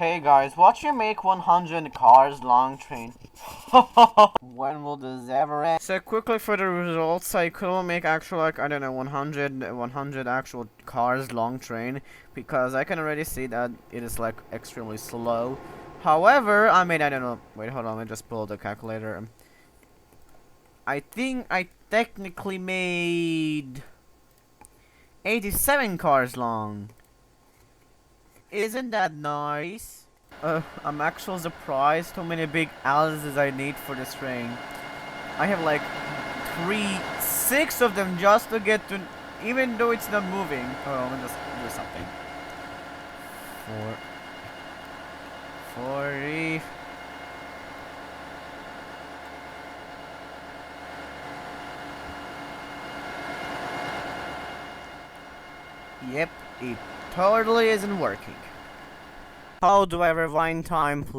Hey guys, watch you make 100 cars long train. When will this ever end? So quickly for the results, I couldn't make actual I don't know 100 actual cars long train because I can already see that it is extremely slow. However, I don't know. Wait, hold on. Let me just pull the calculator. I think I technically made 87 cars long. Isn't that nice? I'm actually surprised how many big Alice's I need for this train. I have like 6 of them just to get to, even though it's not moving. Oh, let me just do something. 40. Yep, it totally isn't working. How do I rewind time, please?